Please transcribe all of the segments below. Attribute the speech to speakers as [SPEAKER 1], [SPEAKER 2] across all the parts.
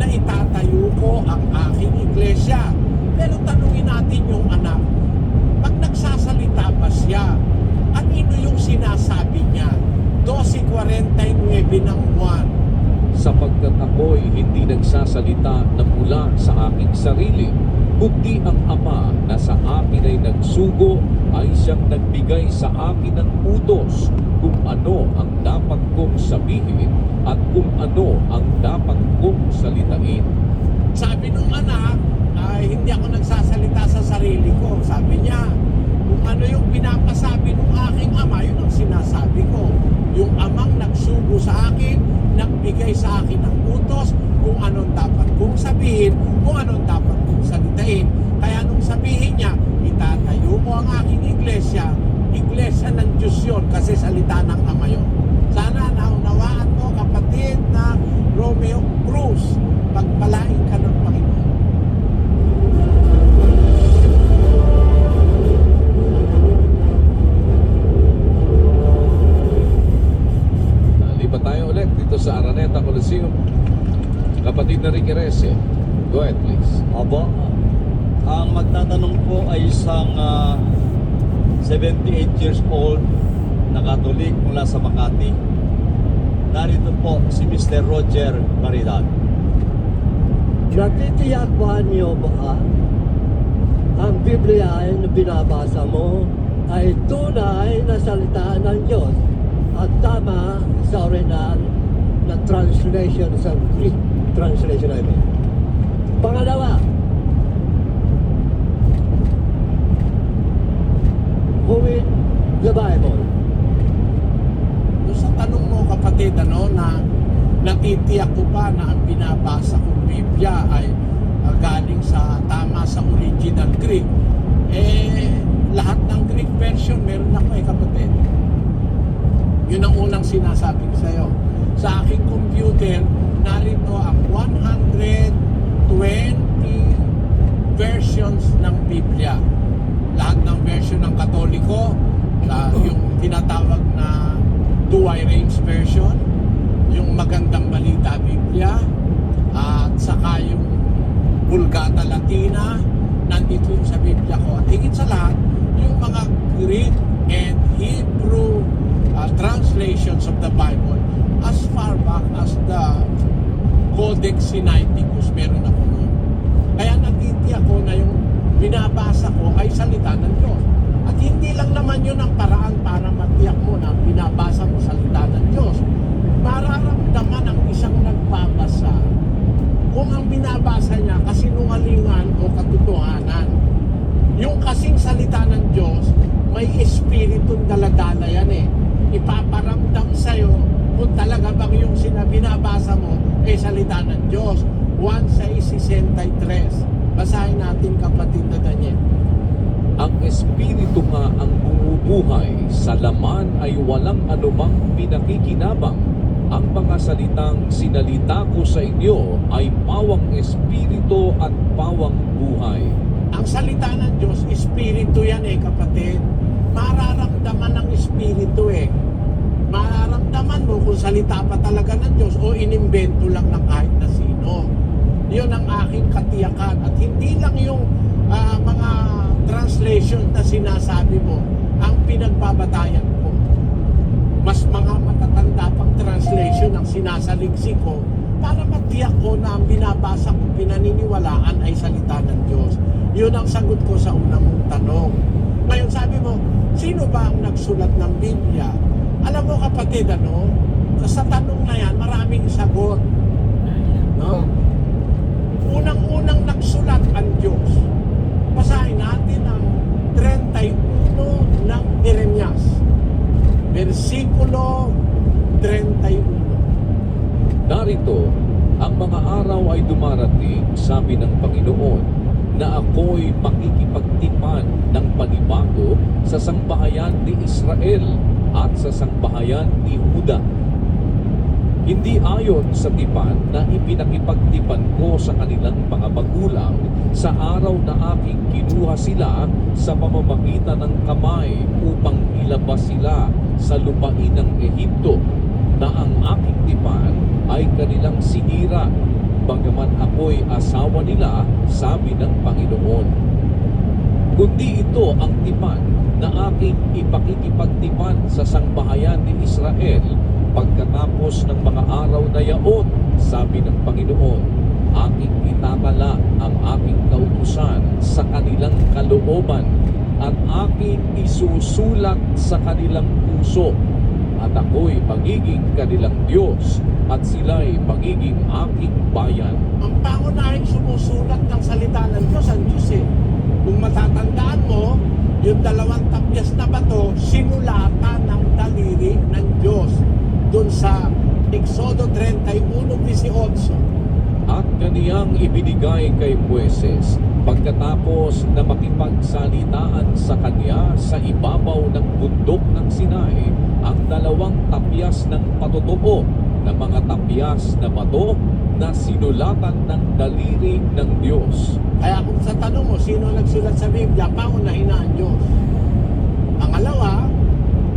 [SPEAKER 1] itatayo ko ang aking iglesia. Pero tanungin natin yung anak, pag nagsasalita ba siya, anino yung sinasabi niya? 12:49 ng buwan.
[SPEAKER 2] Sapagkat ako'y hindi nagsasalita na mula sa aking sarili, kundi ang Ama na sa akin ay nagsugo ay siyang nagbigay sa akin ng utos kung ano ang dapat kong sabihin at kung ano ang dapat kong salitain.
[SPEAKER 1] Sabi nung anak, ay hindi ako nagsasalita sa sarili ko. Sabi niya, kung ano yung pinapasabi ng aking ama, yun ang sinasabi ko. Yung amang nagsugo sa akin, nagbigay sa akin ng utos kung anong dapat kong sabihin, kung anong dapat kong salitain. Kaya nung sabihin niya, itatayo ko ang aking iglesia, iglesia ng Diyos yun kasi salita ng ama yun. Sana naunawaan mo, kapatid na Romeo Cruz, pagpalain ka ng Panginoon.
[SPEAKER 2] Lipat tayo ulit dito sa Araneta Coliseum. Kapatid na Ricky Rece, go ahead please.
[SPEAKER 3] Aba, ang magtatanong po ay isang 78 years old na Katolik mula sa Makati. Narito po si Mr. Roger Caridad.
[SPEAKER 4] Natitiyak ba niyo ba ang Biblia na binabasa mo ay tunay na salita ng Diyos at tama sa original na translation sa Greek translation I mean. Pangalawa, who in the Bible?
[SPEAKER 1] Doon sa tanong mo, kapatid, na natitiyak ko ba na ang binabasa kong Biblia ay galing sa tama sa original Greek? Lahat ng Greek version meron ako kapatid. Yun ang unang sinasabi ko sa'yo. Sa aking computer, narito ang 120 versions ng Biblia. Lahat ng version ng Katoliko, yung tinatawag na Douay Rheims version, yung Magandang Balita Biblia, at saka yung Vulgata Latina, nandito yung sa Biblia ko. At higit sa lahat, yung mga Greek and Hebrew translations of the Bible as far back as the Codex Sinaiticus, meron ako noon. Kaya natitiyak ko na yung binabasa ko ay salita ng Diyos. At hindi lang naman yun ang paraan para matiyak mo na binabasa mo salita ng Diyos. Mararamdaman ang isang nagbabasa kung ang binabasa niya kasinungalingan o katotohanan. Yung kasing salita ng Diyos, may espiritong daladala yan Ipaparamdam sa'yo kung talaga bang yung binabasa mo ay salita ng Diyos. 1:63. Basahin natin, kapatid na Daniel.
[SPEAKER 2] Ang Espiritu nga ang bumubuhay, sa laman ay walang anumang pinakikinabang. Ang mga salitang sinalita ko sa inyo ay pawang Espiritu at pawang buhay.
[SPEAKER 1] Ang salita ng Diyos, Espiritu yan kapatid. Mararamdaman ng Espiritu Mararamdaman mo kung salita pa talaga ng Diyos o inimbento lang ng kahit na sino. Yun ang aking katiyakan. At hindi lang yung mga translation na sinasabi mo ang pinagbabatayan ko. Mas mga matatanda pang translation ang sinasaliksik ko para matiyak ko na ang binabasa ko, pinaniniwalaan ay salita ng Diyos. Yun ang sagot ko sa unang mong tanong. Ngayon sabi mo, sino ba ang nagsulat ng Biblia? Alam mo kapatid, sa tanong na yan, maraming sagot. No? Unang-unang nagsulat ang Diyos. Basahin natin ang 31 ng Jeremias. Versikulo 31.
[SPEAKER 2] Narito, ang mga araw ay dumarating, sabi ng Panginoon, na ako'y makikipagtipan ng panibago sa sangbahayan ni Israel at sa sangbahayan ni Huda. Hindi ayon sa tipan na ipinakipagtipan ko sa kanilang mga magulang sa araw na aking kinuha sila sa pamamagitan ng kamay upang ilabas sila sa lupain ng Ehipto, na ang aking tipan ay kanilang sinira bagaman ako'y asawa nila, sabi ng Panginoon. Kundi ito ang tipan na aking ipakikipagtipan sa sangbahayan ni Israel pagkatapos ng mga araw na yaon, sabi ng Panginoon. Aking itatala ang aking kautusan sa kanilang kalooban at aking isusulat sa kanilang puso. At ako'y magiging kanilang Diyos at sila'y magiging aking bayan.
[SPEAKER 1] Ang pangunahing sumusulat ng salita ng Diyos, ang Diyos eh. Kung matatandaan mo, yung 2 tapyas na bato, sinulatan ng daliri ng Diyos. Doon sa Exodo 31:18.
[SPEAKER 2] At kaniyang ibinigay kay Moises pagkatapos na makipagsalitaan sa kanya sa ibabaw ng bundok ng Sinai ang 2 tapyas ng patotoo na mga tapyas na bato na sinulatan ng daliri ng Diyos.
[SPEAKER 1] Kaya kung sa tanong mo, sino nagsulat sa Biblia, pangunahin na ang Diyos. Pangalawa,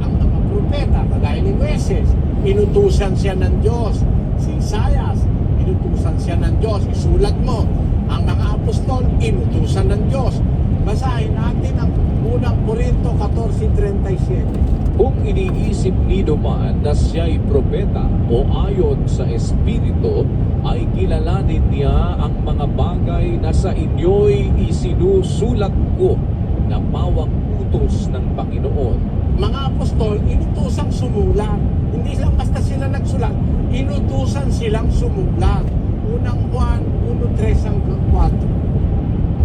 [SPEAKER 1] ang mga propeta, kagaya ni Moises, inutusan siya ng Diyos. Si Isaias, inutusan siya ng Diyos. Isulat mo. Ang mga apostol, inutusan ng Diyos. Basahin natin ang unang Korinto 14:37.
[SPEAKER 2] Kung iniisip niyo man na siya'y propeta o ayon sa Espiritu, ay kilalanin niya ang mga bagay na sa inyo'y isinusulat ko na pawang utos ng Panginoon.
[SPEAKER 1] Mga apostol, inutusang sumulat. Hindi lang basta sila nagsulat, inutusan silang sumulat. Unang Juan 1:3-4.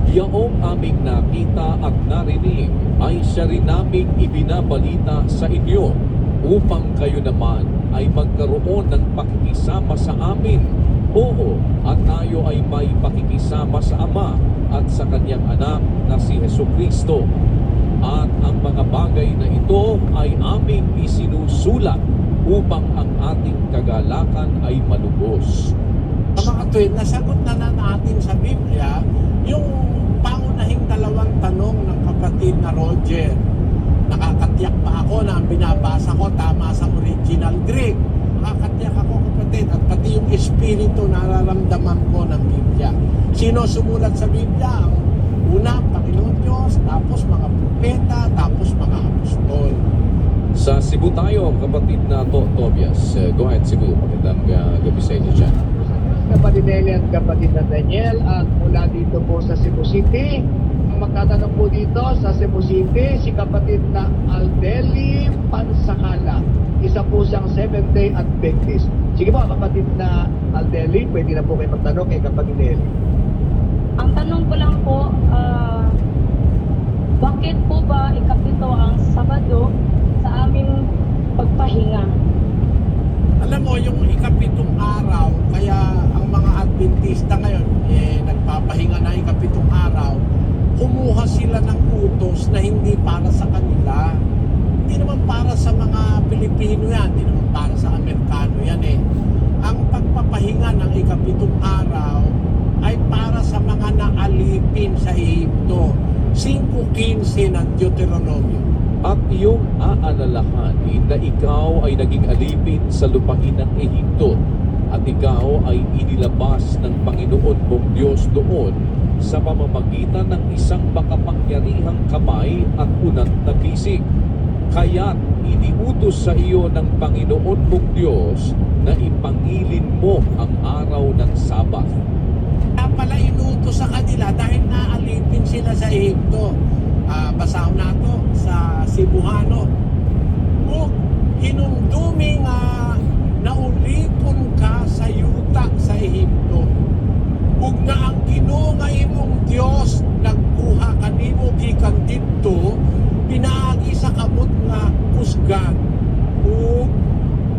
[SPEAKER 2] Yaong aming nakita at narinig ay siya rin naming ibinabalita sa inyo upang kayo naman ay magkaroon ng pakikisama sa amin. Oo, at tayo ay may pakikisama sa Ama at sa Kanyang Anak na si Hesukristo. At ang mga bagay na ito ay aming isinusulat upang ang ating kagalakan ay malubos.
[SPEAKER 1] Mga tuwid, nasagot na natin sa Biblia yung pangunahing 2 tanong ng kapatid na Roger. Nakakatiyak pa ako na ang binabasa ko tama sa original Greek. Nakakatiyak ako, kapatid, at pati yung espiritu nararamdaman ko ng Biblia. Sino sumulat sa Biblia? Ang una, Panginoon Diyos, tapos mga propeta, tapos mga apostol.
[SPEAKER 2] Sa Cebu tayo, kapatid na Tobias. Go ahead, Cebu. Magandang gabi sa inyo dyan.
[SPEAKER 5] Kapatid Nelly at kapatid na Daniel, at mula dito po sa Cebu City. Ang magtatanong po dito sa Cebu City, si kapatid na Aldeli Pansakala. Isa po siyang Seventh-day Adventist. Sige po, kapatid na Aldeli, pwede na po kayo magtanong kay kapatid Nelly.
[SPEAKER 6] Ang tanong ko lang po, bakit po ba ikapito ang Sabado sa aming pagpahinga?
[SPEAKER 1] Alam mo, yung ikapitong araw, kaya ang mga Adventista ngayon, nagpapahinga na ikapitong araw, kumuha sila ng utos na hindi para sa kanila. Hindi naman para sa mga Pilipino yan, hindi naman para sa Amerikano yan eh. Ang pagpapahinga ng ikapitong araw ay para sa mga naalipin sa Ehipto. 5:15 ng Deuteronomio.
[SPEAKER 2] At iyong aalalahanin na ikaw ay naging alipin sa lupain ng Ehipto at ikaw ay inilabas ng Panginoon mong Diyos doon sa pamamagitan ng isang makapangyarihang kamay at unat na bisig. Kaya't iniutos sa iyo ng Panginoon mong Diyos na ipangilin mo ang araw ng Sabat.
[SPEAKER 1] Kaya pala inutos sa kanila dahil naalipin sila sa Ehipto. Basahan na to sa Cebuano. Kung hinumdumi nga naulipon ka sa yuta sa Ehipto, ug na ang Ginoo nga imong Dios nagkuha kanimo gikan didto pinaagi sa kamot nga kusgan ug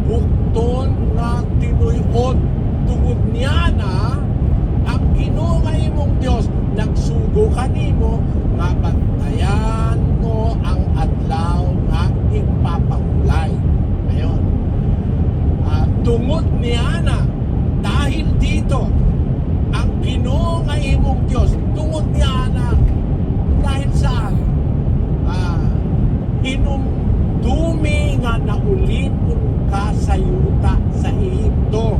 [SPEAKER 1] bukton nga tinuy-od tungod niya na ang Ginoo nga imong Dios nagsugo kanimo nga bantayan mo ang adlaw nga ipapahulay. Ayun. Tungod niya na dahil dito ang Ginoo nga imong Dios tungod niya na dahil saan? Hinumdumi nga naulipon ka sa yuta sa Ehipto.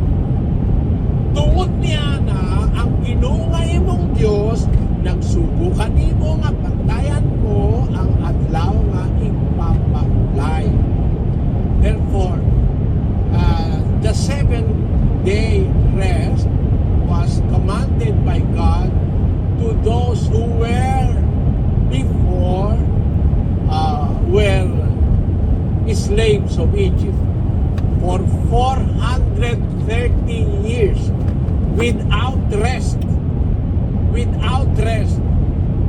[SPEAKER 1] Tungod niya na slaves of Egypt for 430 years without rest. Without rest.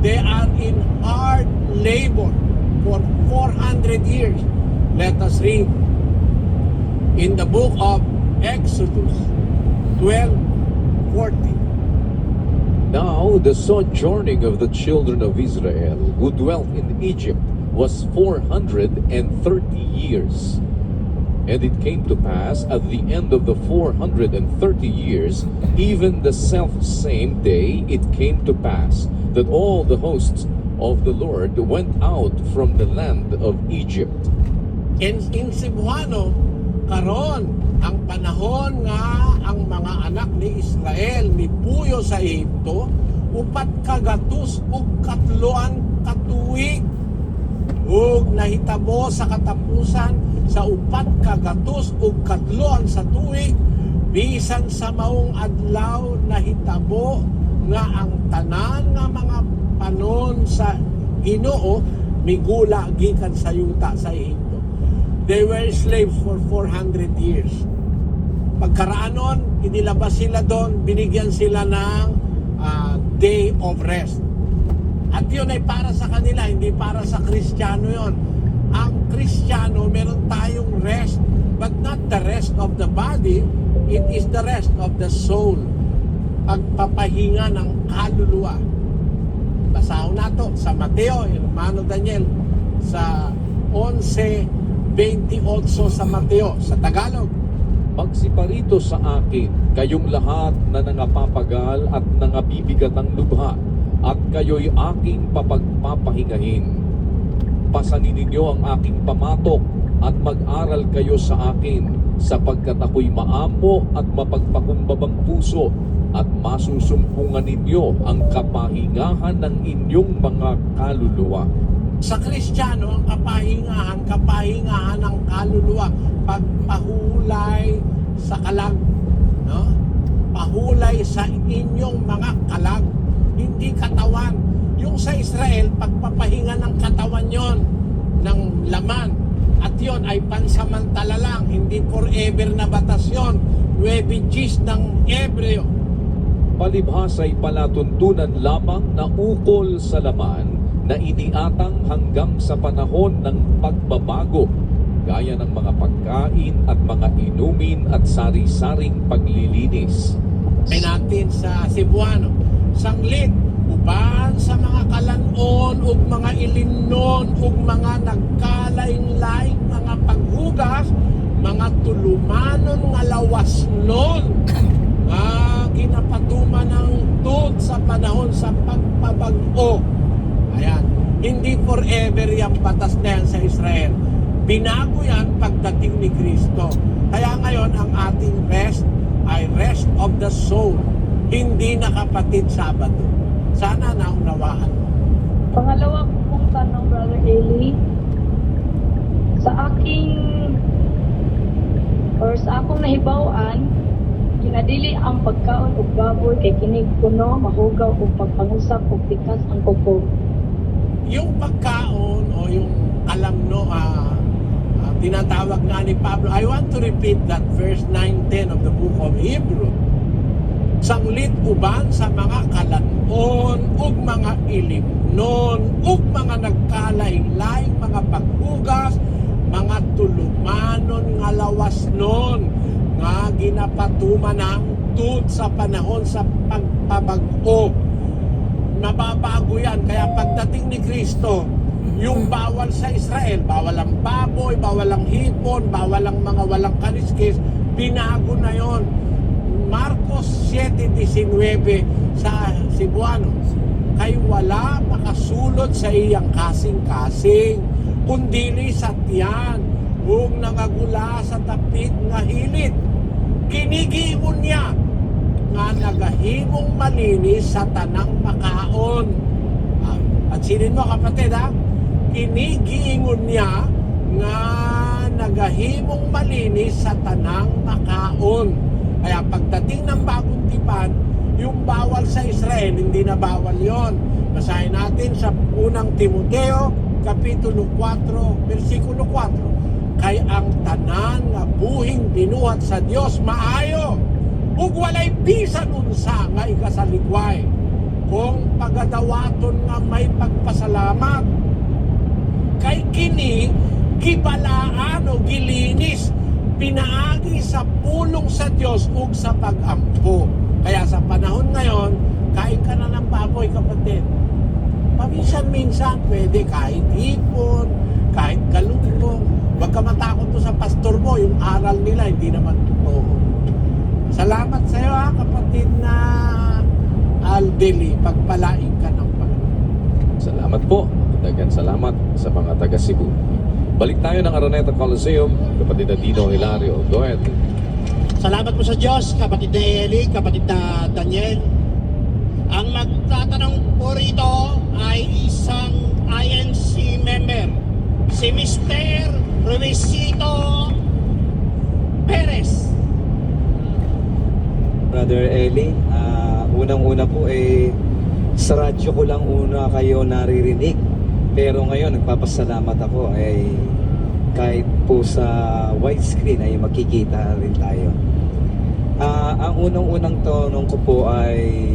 [SPEAKER 1] They are in hard labor for 400 years. Let us read in the book of Exodus 12:40.
[SPEAKER 2] Now the sojourning of the children of Israel who dwelt in Egypt was 430 years. And it came to pass at the end of the 430 years, even the self-same day, it came to pass that all the hosts of the Lord went out from the land of Egypt.
[SPEAKER 1] In Cebuano, karon ang panahon nga ang mga anak ni Israel ni puyo sa Ehipto, upat kagatus ug katloan katuig. Ug nahitabo sa katapusan sa upat kagatus ug katloan sa tuig, bisan sa maong adlaw nahitabo nga ang tanan nga mga panon sa Ginoo migula gikan sa yuta sa Ehipto. They were slaves for 400 years. Pagkaraanon, inilabas sila doon, binigyan sila ng day of rest. At yun ay para sa kanila, hindi para sa Kristiyano yun. Ang Kristiyano, meron tayong rest, but not the rest of the body, it is the rest of the soul. Pagpapahinga ng kaluluwa. Basahon nato sa Mateo, Hermano Daniel, sa 11:28 sa Mateo, sa Tagalog.
[SPEAKER 2] Magsiparito sa akin, kayong lahat na nangapapagal at nangabibigat ang lubha, at kayo'y aking papagpapahingahin. Pasanin ninyo ang aking pamatok at mag-aral kayo sa akin, sapagkat ako'y maamo at mapagpakumbabang puso, at masusumpungan ninyo ang kapahingahan ng inyong mga kaluluwa.
[SPEAKER 1] Sa Kristiyano, ang kapahingahan ng kaluluwa, pagpahulay sa kalag, no? Pahulay sa inyong mga kalag, hindi katawan. Yung sa Israel, pagpapahinga ng katawan yon, ng laman, at yon ay pansamantala lang, hindi forever na batas yun. 9 Gs ng Hebreo.
[SPEAKER 2] Palibhas ay palatuntunan lamang na ukol sa laman na iniatang hanggang sa panahon ng pagbabago, gaya ng mga pagkain at mga inumin at sari-saring paglilinis.
[SPEAKER 1] Ay natin sa Cebuano, sanglit, uban sa mga kalanon ug mga ilinnon ug mga nagkalain-laing mga paghugas, mga tulumanon nga lawas nun, ginapatuman ng tut sa panahon sa pagpabag-o. Ayan, hindi forever yung batas na yan sa Israel. Binago yan pagdating ni Kristo. Kaya ngayon ang ating rest ay rest of the soul, hindi na kapatid Sabado. Sana naunawaan mo.
[SPEAKER 6] Pangalawa kong tanong, Brother Eli, sa akong nahibawan, ginadili ang pagkaon og baboy kay kinig kuno mahugaw og pagpangusap og pikas ang kuko.
[SPEAKER 1] Yung pagkaon o yung alamno, tinatawag nga ni Pablo, I want to repeat that verse 9-10 of the book of Hebrew. Sanglit uban sa mga kalanon ug mga ilimnon ug mga nagkalain-laing mga paghugas, mga tulumanon nga lawas nun nga ginapatuman ng tut sa panahon sa pagpabag-o. Nababago yan, kaya pagdating ni Kristo, yung bawal sa Israel, bawal ang baboy, bawal ang hipon, bawal ang mga walang kaliskis, binago na yon. Marcos 7:19 sa Cebuano, kay wala makasulod sa iyang kasing-kasing, kundili sa tiyan, ug nangagula sa tapit nga hilit. Kinigiingon niya nga nagahimong malinis sa tanang makaon. At sinin mo kapatid ha, kinigiingon niya nga nagahimong malinis sa tanang makaon. Kaya pagdating ng bagong tipan, yung bawal sa Israel, hindi na bawal yon. Basahin natin sa unang Timoteo, Kapitulo 4, versikulo 4. kay ang tanan nga buhing binuhat sa Dios maayo ug walay bisan unsa nga ikasalikway kung pagadawaton nga may pagpasalamat kay kini gibalaan o gilinis pinaagi sa pulong sa Dios ug sa pag-ampo. Kaya sa panahon ngayon, kain ka na ng baboy, kapatid. Paminsan-minsan, pwede kahit hipon, kahit galunggong. Huwag ka matakot to sa pastor mo, yung aral nila, hindi naman totoo. Salamat sa iyo, kapatid na Aldeli, pagpalain ka ng Panginoon.
[SPEAKER 2] Salamat po. Dagan salamat sa mga taga Cebu. Balik tayo ng Araneta Coliseum, kapatid na Dino Hilario. Go ahead.
[SPEAKER 7] Salamat po sa Diyos, kapatid na Eli, kapatid na Daniel. Ang magtatanong po rito ay isang INC member, si Mr. Ruizito Perez.
[SPEAKER 8] Brother Eli, unang-una po sa radyo ko lang una kayo naririnig. Pero ngayon nagpapasalamat ako kahit po sa widescreen ay makikita rin tayo. Ang unang-unang tanong ko po ay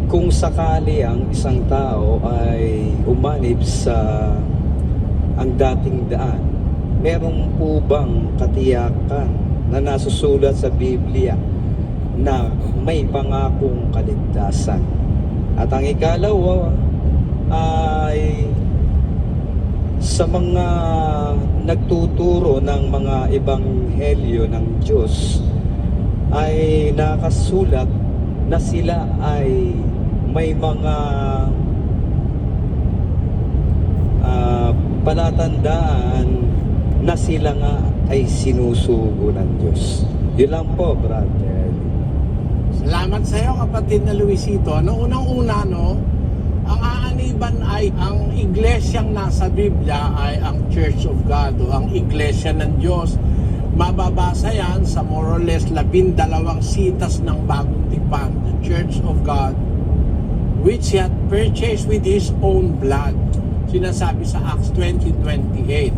[SPEAKER 8] kung sakali ang isang tao ay umanib sa ang dating daan, meron po bang katiyakan na nasusulat sa Biblia na may pangakong kaligtasan? At ang ikalawa ay sa mga nagtuturo ng mga ebanghelyo ng Diyos ay nakasulat na sila ay may mga palatandaan na sila nga ay sinusugo ng Diyos. Yun lang po, brother.
[SPEAKER 1] Salamat sa iyo, kapatid na Luisito. Unang-una, ang aaniban ay ang iglesyang nasa Biblia ay ang Church of God o ang iglesia ng Diyos. Mababasa yan sa more or less 12 sitas ng Bagong Tipan, the Church of God, which He had purchased with His own blood. Sinasabi sa Acts 20:28.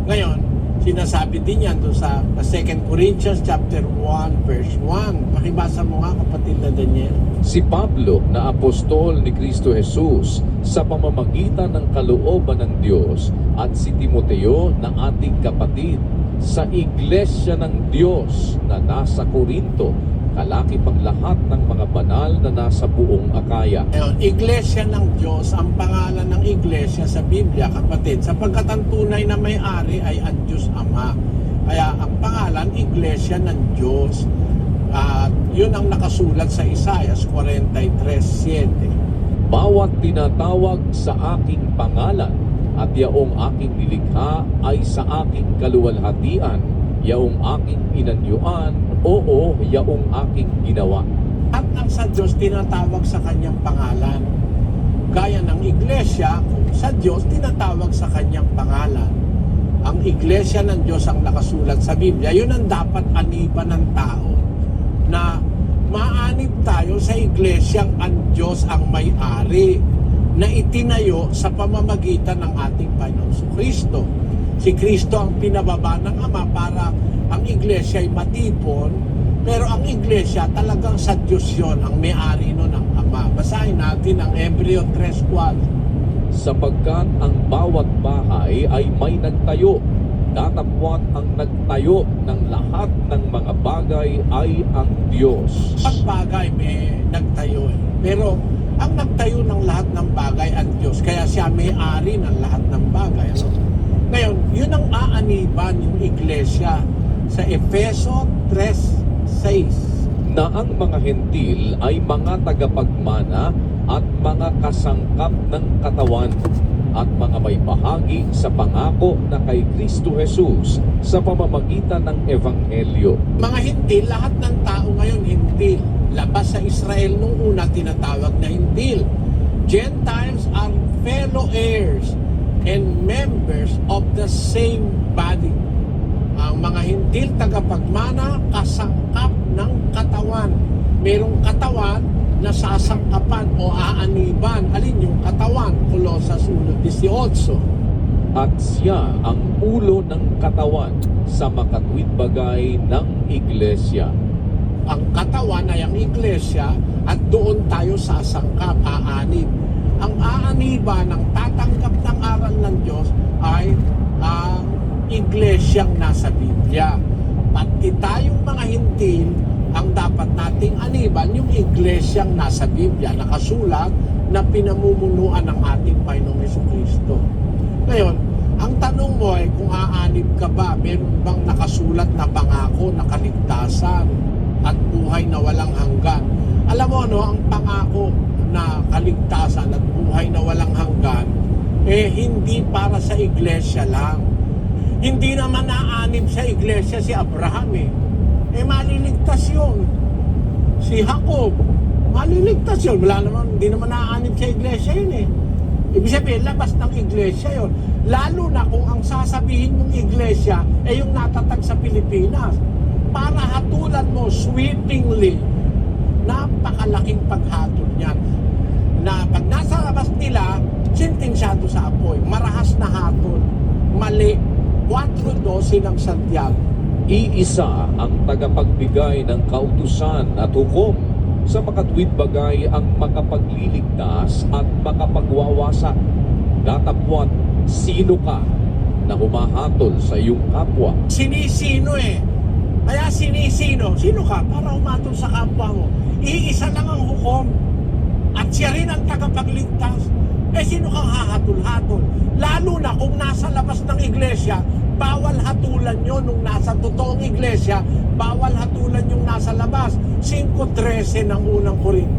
[SPEAKER 1] Ngayon, sinasabi din yan doon sa 2 Corinthians chapter 1 verse 1. Pakibasa mo nga, kapatid na Daniel.
[SPEAKER 2] Si Pablo na apostol ni Kristo Jesus sa pamamagitan ng kalooban ng Diyos at si Timoteo na ating kapatid sa iglesia ng Diyos na nasa Corinto, kalaki pang lahat ng mga banal na nasa buong Akaya.
[SPEAKER 1] Ngayon, iglesia ng Diyos, ang pangalan ng iglesia sa Biblia, kapatid, sapagkat ang tunay na may-ari ay ang Diyos Ama. Kaya ang pangalan, iglesia ng Diyos. Yun ang nakasulat sa Isaiah 43:7.
[SPEAKER 2] Bawat tinatawag sa aking pangalan at yaong aking nilikha ay sa aking kaluwalhatian, yaong aking inanyuan, oo, yaong aking ginawa.
[SPEAKER 1] At ang sa Diyos tinatawag sa kanyang pangalan. Gaya ng iglesia, sa Diyos tinatawag sa kanyang pangalan. Ang iglesia ng Diyos ang nakasulat sa Biblia. Yun ang dapat aniban ng tao. Na maanib tayo sa iglesyang ang Diyos ang may-ari na itinayo sa pamamagitan ng ating Panginoon Kristo. Si Kristo ang pinababa ng Ama para ang iglesia ay matipon, pero ang iglesia talagang sa Diyos yun, ang may-ari nun ng Ama. Basahin natin ang Hebreo 3:4.
[SPEAKER 2] Sapagkat ang bawat bahay ay may nagtayo, datapwat ang nagtayo ng lahat ng mga bagay ay ang Diyos.
[SPEAKER 1] Pagbagay may nagtayo pero ang nagtayo ng lahat ng bagay ang Diyos. Kaya siya may-ari ng lahat ng bagay. Ngayon, yun ang aaniban yung iglesia sa Efeso 3:6.
[SPEAKER 2] Na ang mga hentil ay mga tagapagmana at mga kasangkap ng katawan at mga may bahagi sa pangako na kay Kristo Jesus sa pamamagitan ng Ebanghelyo.
[SPEAKER 1] Mga hintil, lahat ng tao ngayon hintil. Labas sa Israel nung una tinatawag na hintil. Gentiles are fellow heirs and members of the same body. Ang mga hintil, tagapagmana, kasangkap ng katawan. Merong katawan na sasangkapan o aaniban. Alin yung katawan? Kolosas 1:18.
[SPEAKER 2] at siya ang ulo ng katawan sa makatwid bagay ng iglesia.
[SPEAKER 1] Ang katawan ay ang iglesia at doon tayo sasangkap, aanib. Ang aaniba ng tatanggap ng aral ng Diyos ay ang iglesyang nasa Biblia. Pati tayong mga hintil, ang dapat nating aniban yung iglesyang nasa Biblia, nakasulat na pinamumunuan ng ating Panginoong Jesucristo. Ngayon, ang tanong mo ay kung aanib ka ba, meron bang nakasulat na pangako na kaligtasan at buhay na walang hanggan? Alam mo ano, ang pangako na kaligtasan at buhay na walang hanggan, hindi para sa iglesia lang. Hindi naman naanib sa iglesia si Abraham maliligtas yun. Si Jacob, maliligtas yun. Hindi naman naanib sa iglesia yun Ibig sabihin, labas ng iglesia yun. Lalo na kung ang sasabihin mong iglesia yung natatag sa Pilipinas. Para hatulan mo sweepingly, napakalaking paghatol niyan. Na pag nasa labas nila, sintinsyado sa apoy. Marahas na hatol. Mali. 4:12 ng Santiago.
[SPEAKER 2] Iisa ang tagapagbigay ng kautusan at hukom sa makatwid bagay ang makapagliligtas at makapagwawasak. Datapwat, sino ka na humahatol sa iyong kapwa?
[SPEAKER 1] Sinisino Kaya sinisino? Sino ka para humatol sa kapwa mo? Iisa lang ang hukom. At siya rin ang tagapagligtas. Sino kang hahatol-hatol? Lalo na kung nasa labas ng iglesia, bawal hatulan nyo nung nasa totoong iglesia, bawal hatulan yung nasa labas. 5:13 ng unang Korinto.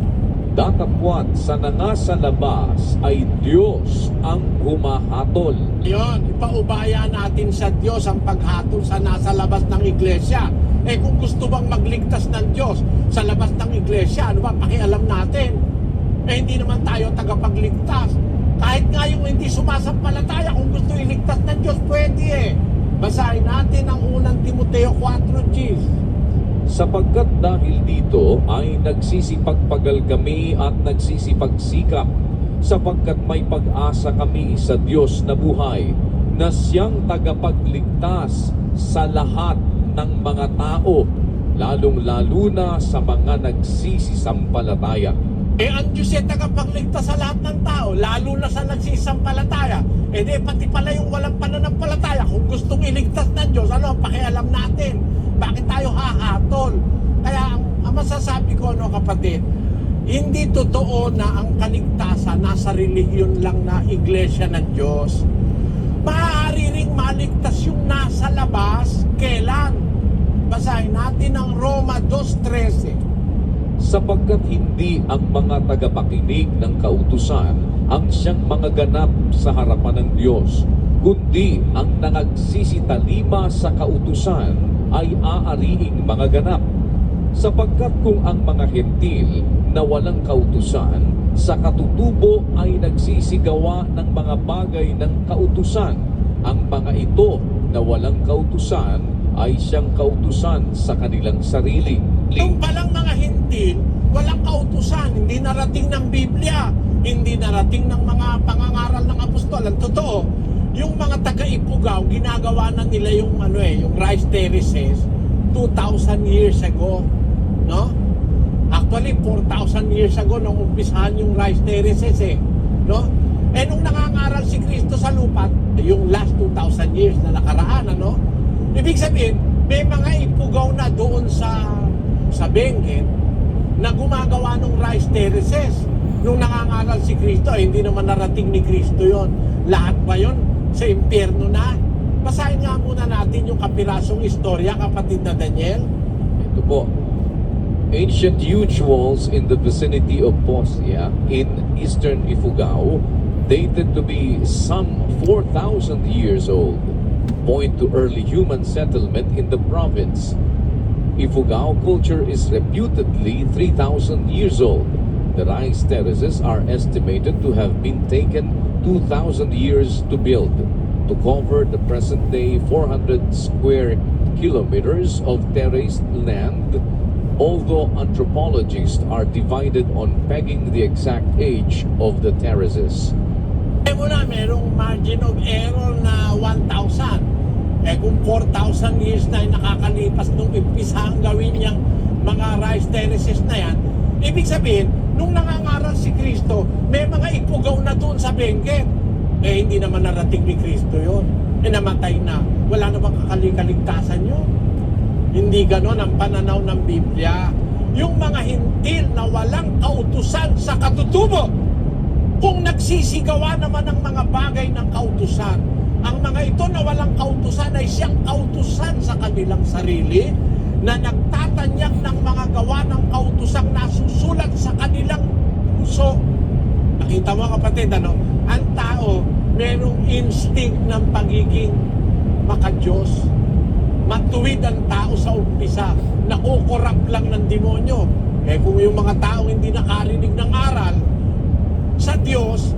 [SPEAKER 2] Datapwat sa nangasa labas ay Diyos ang humahatol.
[SPEAKER 1] Yun, ipaubaya natin sa Diyos ang paghatol sa nasa labas ng iglesia. Kung gusto bang magligtas ng Diyos sa labas ng iglesia, ano ba pakialam natin? Hindi naman tayo tagapagligtas. Kahit nga yung hindi sumasampalataya, kung gusto iligtas ng Diyos, pwede Basahin natin ang unang Timoteo 4:G.
[SPEAKER 2] Sapagkat dahil dito ay nagsisipagpagal kami at nagsisipagsikap, sapagkat may pag-asa kami sa Diyos na buhay, na siyang tagapagligtas sa lahat ng mga tao, lalong-lalo na sa mga nagsisisampalataya.
[SPEAKER 1] Ang Diyos ay tagapagligtas sa lahat ng tao, lalo na sa nagsisampalataya. Pati pala yung walang pananampalataya, kung gustong iligtas ng Diyos, pakialam natin. Bakit tayo hahatol? Kaya ang masasabi ko, kapatid, hindi totoo na ang kaligtasan nasa relihiyon lang na iglesia ng Diyos. Maaari ring maligtas yung nasa labas. Kailan? Basahin natin ang Roma 2:13.
[SPEAKER 2] Sapagkat hindi ang mga tagapakinig ng kautusan ang siyang mga ganap sa harapan ng Diyos, kundi ang nangagsisitalima sa kautusan ay aariing mga ganap. Sapagkat kung ang mga hentil na walang kautusan sa katutubo ay nagsisigawa ng mga bagay ng kautusan, ang mga ito na walang kautusan ay siyang kautusan sa kanilang sarili.
[SPEAKER 1] Yung palang mga hintil, walang kautusan, hindi narating ng Biblia, hindi narating ng mga pangangaral ng apostol. Ang totoo, yung mga taga-Ipugaw, ginagawa na nila yung yung rice terraces 2,000 years ago, no? Actually, 4,000 years ago nung umpisahan yung rice terraces no? Nung nangangaral si Kristo sa lupa, yung last 2,000 years na nakaraan, ibig sabihin, may mga Ipugaw na doon sa Benguet na gumagawa ng rice terraces. Nung nangangaral si Kristo, hindi naman narating ni Kristo yon. Lahat ba yon sa impyerno na? Basahin nga muna natin yung kapirasong istorya, kapatid na Daniel.
[SPEAKER 2] Ito po. Ancient huge walls in the vicinity of Posia in eastern Ifugao, dated to be some 4,000 years old, point to early human settlement in the province. Ifugao culture is reputedly 3,000 years old. The rice terraces are estimated to have been taken 2,000 years to build, to cover the present-day 400 square kilometers of terraced land, although anthropologists are divided on pegging the exact age of the terraces.
[SPEAKER 1] mo na, merong margin of error na 1,000. Kung 4,000 years na yung nakakalipas nung impisang gawin niyang mga rice terraces na yan, ibig sabihin, nung nangangaral si Kristo, may mga ipugaw na doon sa Benguet. Hindi naman narating ni Kristo yon. Namatay na. Wala na bang kaligtasan yun? Hindi ganon ang pananaw ng Biblia. Yung mga hintil na walang kautusan sa katutubo, kung nagsisigawa naman ng mga bagay ng kautusan, ang mga ito na walang kautusan ay siyang kautusan sa kanilang sarili, na nagtatanyag ng mga gawa ng kautusang nasusulat sa kanilang puso. Nakita mo kapatid, ang tao merong instinct ng pagiging maka-Diyos. Matuwid ang tao sa umpisa, nakukurap lang ng demonyo. Kung yung mga tao hindi nakarinig ng aral sa Diyos,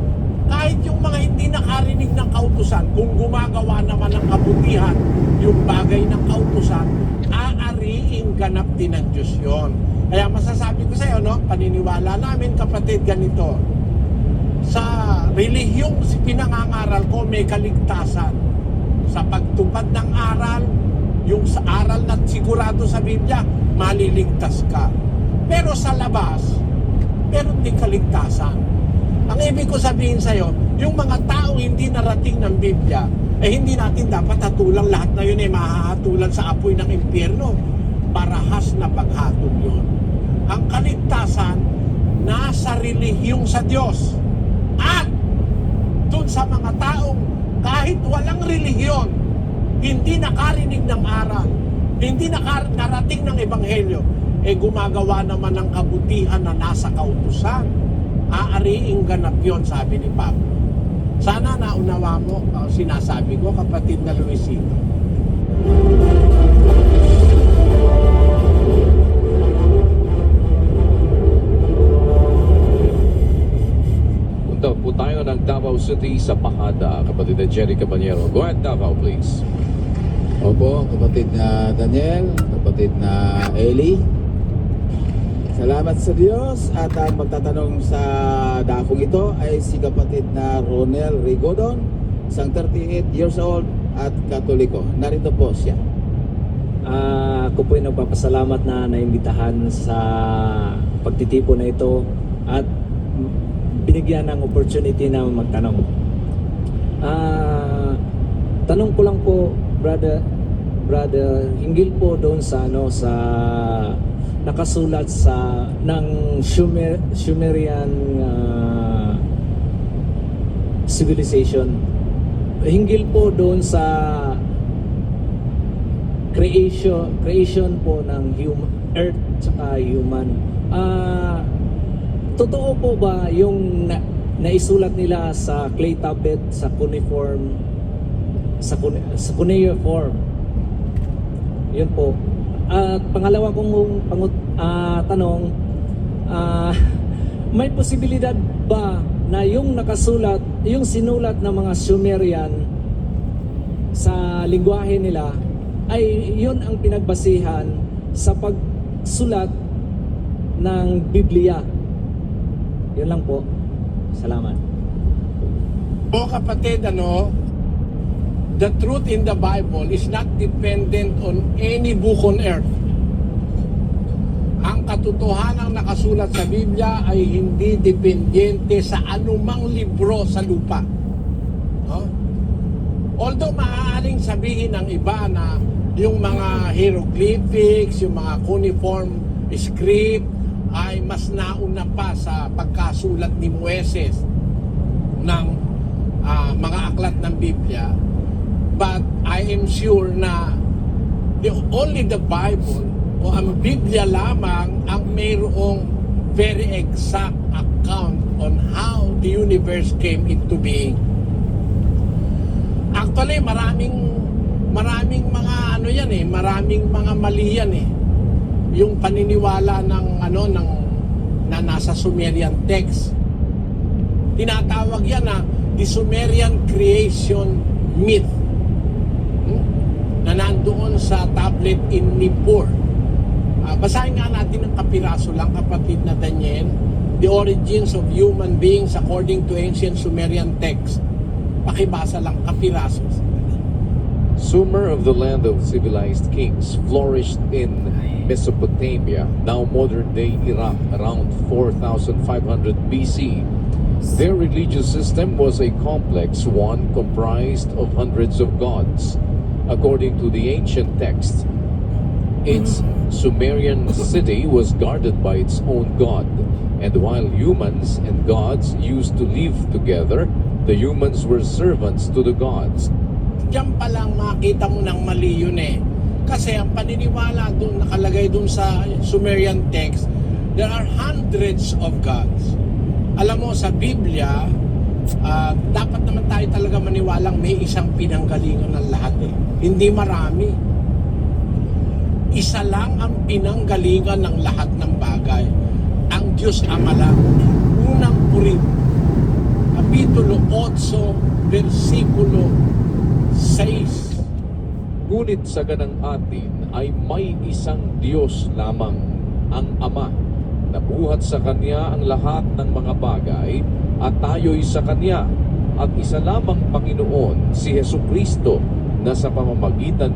[SPEAKER 1] kahit yung mga hindi nakarinig ng kautusan, kung gumagawa naman ng kabutihan, yung bagay ng kautusan, aariing ganap din ng Diyos yon. Kaya masasabi ko sa iyo, paniniwala namin kapatid ganito, sa relihiyong pinangangaral ko may kaligtasan. Sa pagtupad ng aral, yung sa aral na sigurado sa Biblia, maliligtas ka. Pero sa labas, meron din kaligtasan. Ang ibig ko sabihin sa iyo, yung mga taong hindi narating ng Biblia, hindi natin dapat hatulang lahat na yun mahahatulan sa apoy ng impyerno. Parahas na paghatol yun. Ang kaligtasan, nasa relihiyong sa Diyos. At dun sa mga taong kahit walang relihiyon, hindi nakarinig ng aral, hindi nakarating ng ebanghelyo, gumagawa naman ng kabutihan na nasa kautusan. Aariing ganap yon, sabi ni Pablo. Sana naunawa mo ang sinasabi ko, kapatid na Luisito.
[SPEAKER 2] Punta po tayo ng Davao City sa Pahada, kapatid na Jerry Caballero. Go ahead, Davao, please.
[SPEAKER 9] Opo, kapatid na Daniel, kapatid na Eli. Salamat sa Diyos at ang magtatanong sa dakong ito ay si kapatid na Ronel Rigodon, isang 38 years old at Katoliko. Narito po siya.
[SPEAKER 10] Ako po ay nagpapasalamat na naimbitahan sa pagtitipon na ito at binigyan ng opportunity na magtanong. Tanong ko lang po, brother, hinggil po doon sa sa nakasulat sa ng Sumerian civilization. Hinggil po doon sa creation po ng earth tsaka human. Totoo po ba yung naisulat nila sa clay tablet, sa cuneiform, sa cuneiform? Yun po. At pangalawa kong tanong, may posibilidad ba na yung nakasulat, yung sinulat ng mga Sumerian sa lingwahe nila ay yun ang pinagbasihan sa pagsulat ng Biblia? Yun lang po. Salamat.
[SPEAKER 1] Kapatid, the truth in the Bible is not dependent on any book on earth. Ang katotohanang nakasulat sa Biblia ay hindi dependente sa anumang libro sa lupa. Although maaaring sabihin ng iba na yung mga hieroglyphics, yung mga cuneiform script ay mas nauna pa sa pagkasulat ni Moises ng mga aklat ng Biblia. But I am sure na only the Bible o ang Biblia lamang ang mayroong very exact account on how the universe came into being. Actually, maraming mga maraming mga mali yan yung paniniwala ng na nasa Sumerian text. Tinatawag yan na the Sumerian creation myth na nandoon sa tablet in Nippur. Basahin nga natin ng kapiraso lang, kapatid na Daniel. the origins of human beings according to ancient Sumerian text. Pakibasa lang kapiraso.
[SPEAKER 2] Sumer of the land of civilized kings flourished in Mesopotamia, now modern-day Iraq, around 4,500 BC. Their religious system was a complex one comprised of hundreds of gods. According to the ancient text, its Sumerian city was guarded by its own god, and while humans and gods used to live together, the humans were servants to the gods.
[SPEAKER 1] Diyan pa lang makita mo ng mali yun eh. Kasi ang paniniwala doon, nakalagay doon sa Sumerian text, there are hundreds of gods. Alam mo, sa Biblia, dapat naman tayo talaga maniwalang may isang pinanggalingan ng lahat eh. Hindi marami. Isa lang ang pinanggalingan ng lahat ng bagay. Ang Diyos Ama lang. Unang puri. Kapitulo 8, versikulo 6.
[SPEAKER 2] Ngunit sa ganang atin ay may isang Diyos lamang, ang Ama, na buhat sa Kanya ang lahat ng mga bagay at tayo'y sa Kanya, at isa lamang Panginoon, si Jesucristo, na sa pamamagitan